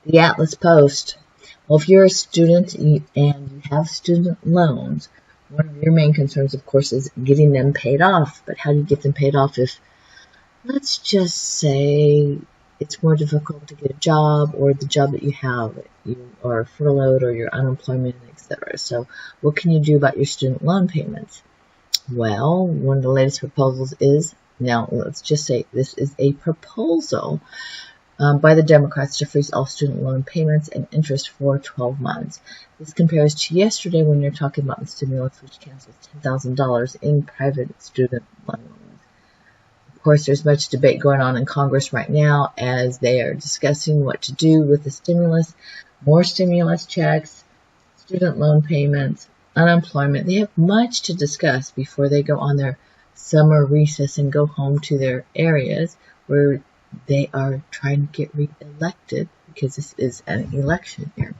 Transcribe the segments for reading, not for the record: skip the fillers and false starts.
The Atlas Post. Well, if you're a student and you have student loans, one of your main concerns, of course, is getting them paid off. But how do you get them paid off if, let's just say, it's more difficult to get a job, or the job that you have, you are furloughed or you're unemployment, etc. So what can you do about your student loan payments? Well, one of the latest proposals is, now let's just say this is a proposal by the Democrats to freeze all student loan payments and interest for 12 months. This compares to yesterday when you're talking about the stimulus, which cancels $10,000 in private student loans. Of course, there's much debate going on in Congress right now as they are discussing what to do with the stimulus, more stimulus checks, student loan payments, unemployment. They have much to discuss before they go on their summer recess and go home to their areas where they are trying to get re-elected, because this is an election year.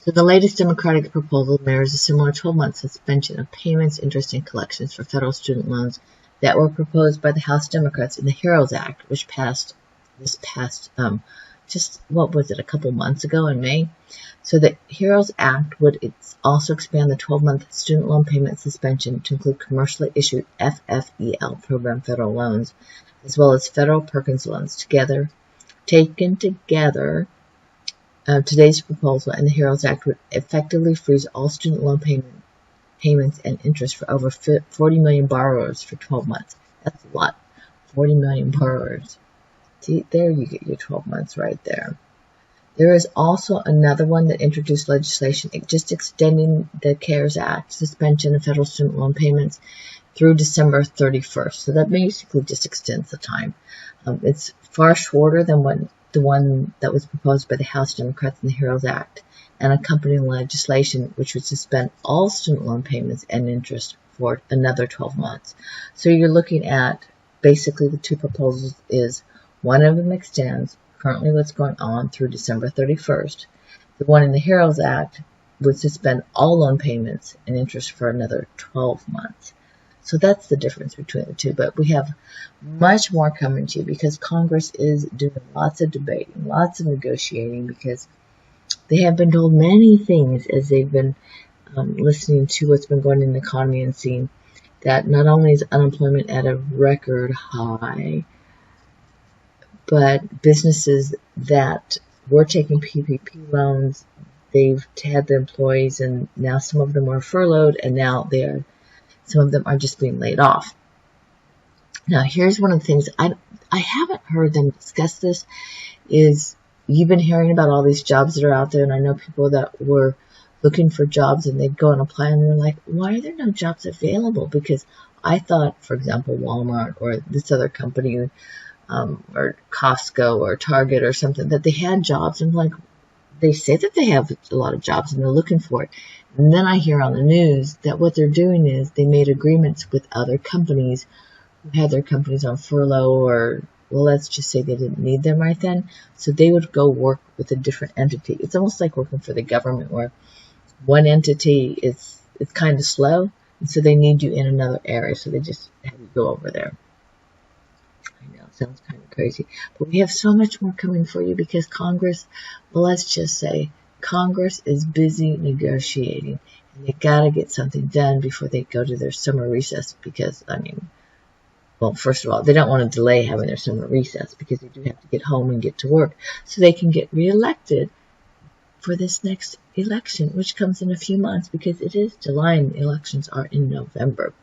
So the latest Democratic proposal mirrors a similar 12-month suspension of payments, interest, and collections for federal student loans that were proposed by the House Democrats in the HEROES Act, which passed this past, a couple months ago in May. So the HEROES Act would also expand the 12-month student loan payment suspension to include commercially issued FFEL program federal loans, as well as federal Perkins loans. Taken together, today's proposal and the HEROES Act would effectively freeze all student loan payments and interest for over 40 million borrowers for 12 months. That's a lot. 40 million borrowers. See, there you get your 12 months right there. There is also another one that introduced legislation just extending the CARES Act suspension of federal student loan payments through December 31st. So that basically just extends the time. It's far shorter than the one that was proposed by the House Democrats in the HEROES Act, and accompanying legislation which would suspend all student loan payments and interest for another 12 months. So you're looking at basically the two proposals is one of them extends currently what's going on through December 31st. The one in the HEROES Act would suspend all loan payments and interest for another 12 months. So that's the difference between the two. But we have much more coming to you because Congress is doing lots of debating, lots of negotiating, because they have been told many things as they've been listening to what's been going on in the economy and seeing that not only is unemployment at a record high, but businesses that were taking PPP loans, they've had the employees, and now some of them are furloughed, and now some of them are just being laid off. Now, here's one of the things I haven't heard them discuss. This is, you've been hearing about all these jobs that are out there, and I know people that were looking for jobs and they'd go and apply and they're like, why are there no jobs available? Because I thought, for example, Walmart or this other company, or Costco or Target or something, that they had jobs, and like, they say that they have a lot of jobs and they're looking for it. And then I hear on the news that what they're doing is they made agreements with other companies who had their companies on furlough, or, well, let's just say they didn't need them right then. So they would go work with a different entity. It's almost like working for the government, where one entity is kind of slow, and so they need you in another area. So they just have you go over there. I know, it sounds kind of crazy. But we have so much more coming for you because Congress, well, let's just say, Congress is busy negotiating, and they got to get something done before they go to their summer recess because, well, first of all, they don't want to delay having their summer recess because they do have to get home and get to work so they can get reelected for this next election, which comes in a few months because it is July and the elections are in November.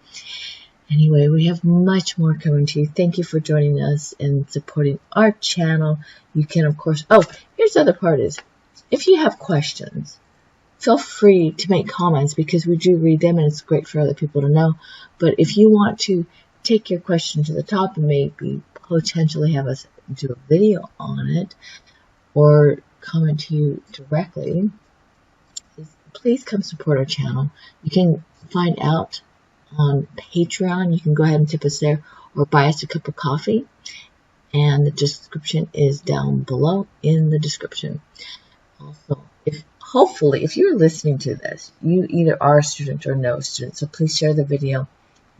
Anyway, we have much more coming to you. Thank you for joining us and supporting our channel. You can, of course, here's the other part is, if you have questions, feel free to make comments because we do read them and it's great for other people to know. But if you want to take your question to the top and maybe potentially have us do a video on it or comment to you directly, please come support our channel. You can find out on Patreon. You can go ahead and tip us there or buy us a cup of coffee. And the description is down below in the description. Also, if you're listening to this, you either are a student or no student. So please share the video,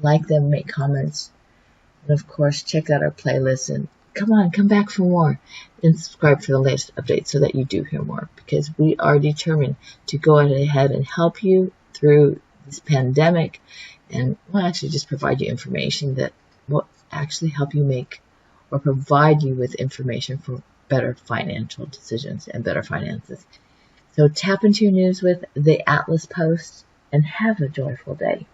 like them, make comments, and of course, check out our playlist and come on, come back for more, and subscribe for the latest updates so that you do hear more, because we are determined to go ahead and help you through this pandemic, and we'll actually just provide you information that will actually help you make or provide you with information for better financial decisions and better finances. So tap into your news with the Atlas Post and have a joyful day.